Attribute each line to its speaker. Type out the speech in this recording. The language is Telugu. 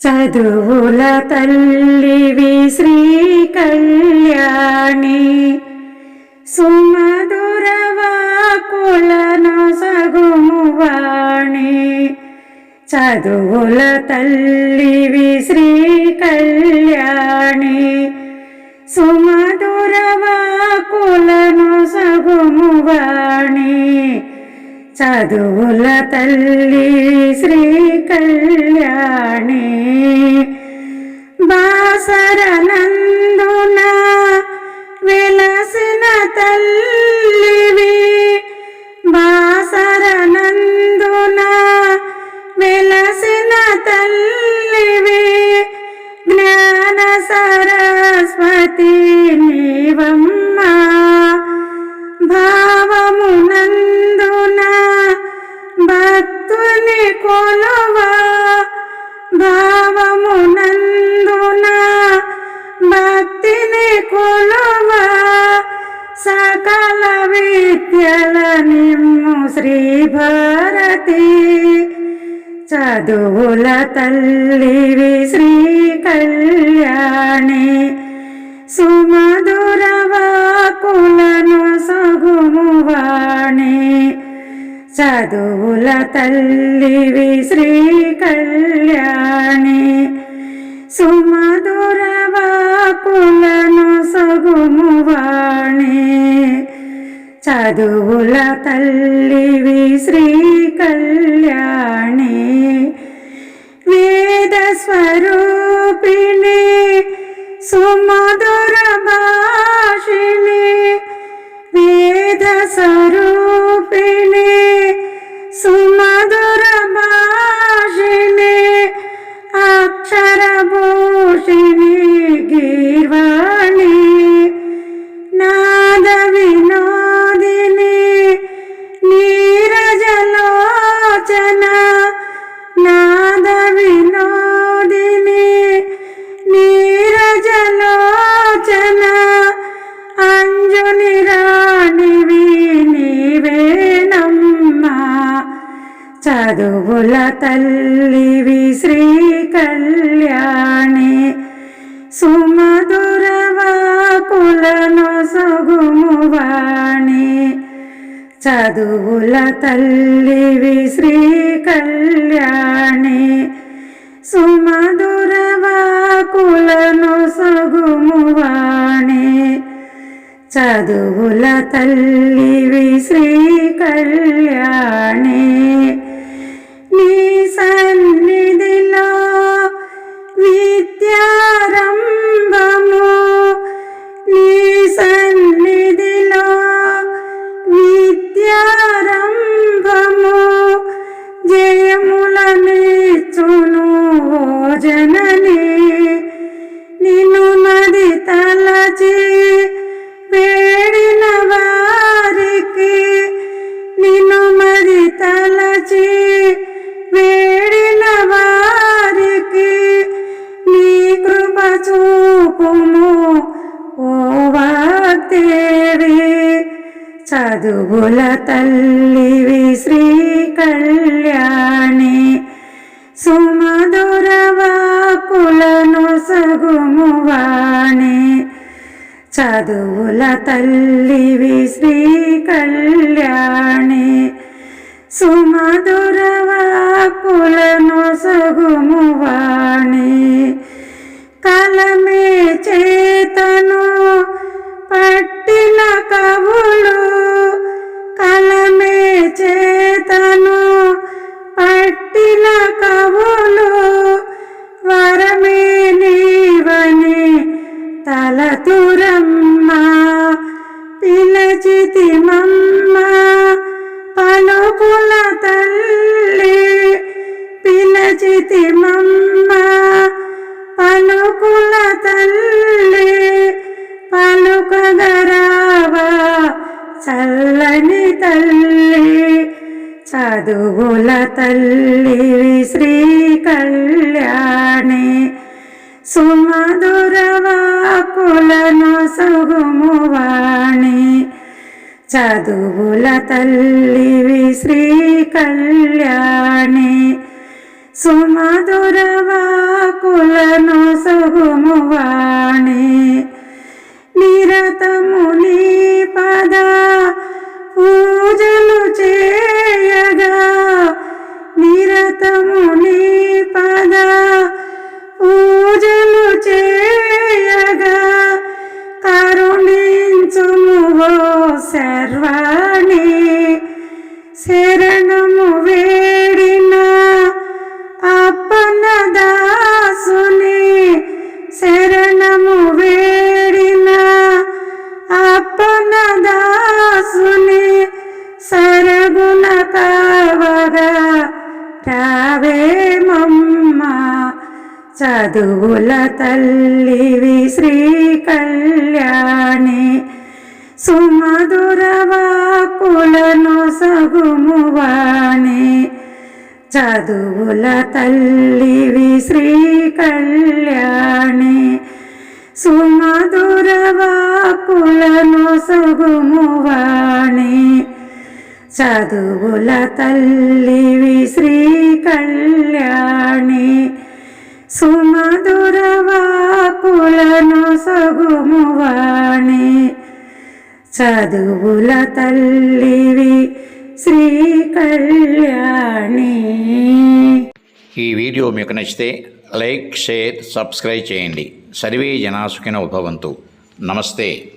Speaker 1: చదువుల తల్లివి శ్రీ కళ్యాణి, సుమధుర వాక్కులను సగుమువాణి. చదువుల తల్లివి శ్రీ కళ్యాణి, సుమధుర వాక్కులను సగుమువాణి. చదువుల తల్లి శ్రీ కళ్యాణి. బాసరనందున వెలసిన తల్లివి, బాసరనందున వెలసిన తల్లివి. జ్ఞాన సరస్వతి నీవమ్మ, భావమునందున భక్తుని కొలువా, భావమునందున భక్తిని కొలువా. సకల విద్యల నిమ్ము శ్రీ భారతి, చదువుల తల్లివి శ్రీ కళ్యాణి. సుమధుర వాక్కులను సగుమువాణి. చదువుల తల్లివి శ్రీ కళ్యాణి, సుమధుర వాక్కులను సగుమువాణి. చదువుల తల్లివి శ్రీ కళ్యాణి. వేద స్వరూపిణి, సుమధుర భాషిణి. వేద స్వరూపిణి, సుమధుర భాషిణి. అక్షరభూషిణి గీర్వాణి. నాద వినోదిని నీరజలోచన. నాద వినోదిని నీరజలోచన. అంజుని రాణివి నీవేనమ్మా, చదువుల తల్లివి శ్రీ కళ్యాణి. సుమధుర వాక్కులను సగుమువాణి. చదువుల తల్లివి శ్రీ కళ్యాణి, సుమధుర వాక్కులను సగుమువాణి. చదువుల తల్లివి శ్రీ కళ్యాణి. నీ సన్నిధిలో విద్యారంభము, నీ సన్నిధిలో విద్యారంభము. జయములనిచ్చును ఓ జనని, నిన్ను మది తలచి వేడిన వారికి. నిన్ను మది తలచి వేడిన వారికి. నీ కృప చూపుము ఓ వాగ్దేవి, చదువుల తల్లివి శ్రీ కళ్యాణి. సుమధుర వాక్కులను సగుమువాణి. చదువుల తల్లివి శ్రీ కళ్యాణి, సుమధుర వాక్కులను సగుమువాణి. కలమే చేతను పట్టిన కవులు, కలమే చేతను పట్టిన కవులు. వరమే నీవని తలతురమ్మ, పిలచితి మమ్మ పలుకుల తల్లి. పిలచితి మమ్మ పలుకుల తల్లి. పలుకగరావా చల్లని తల్లి, చదువుల తల్లివి శ్రీ కళ్యాణి. సుమధుర వాక్కులను సగుమువాణి. చదువుల తల్లివి శ్రీ కళ్యాణి. సుమధుర వాకులను సగుమువాణి నిరతము నీ పద పూజలు చేయగా నిరతము నీ పద పూజలు చేయగా కరుణించుము ఓ సర్వాణి శరణము వేడిన అప్పన దాసుని శరణము వేడిన అప్పన దాసుని సరగుణ కావగా రావే మమ్మ చదువుల తల్లివి శ్రీ కళ్యాణి సుమధుర వాకులను సగుమువాణి చదువుల తల్లివి శ్రీ కళ్యాణి సుమధుర వాకులను సగుమువాణి చదువుల తల్లివి శ్రీ కళ్యాణి సుమధుర వాకులను సగుమువాణి చదువుల తల్లివి శ్రీ కళ్యాణి.
Speaker 2: ఈ వీడియో మీకు నచ్చితే లైక్, షేర్, సబ్స్క్రైబ్ చేయండి. సర్వే జనా సుఖినో భవంతు. నమస్తే.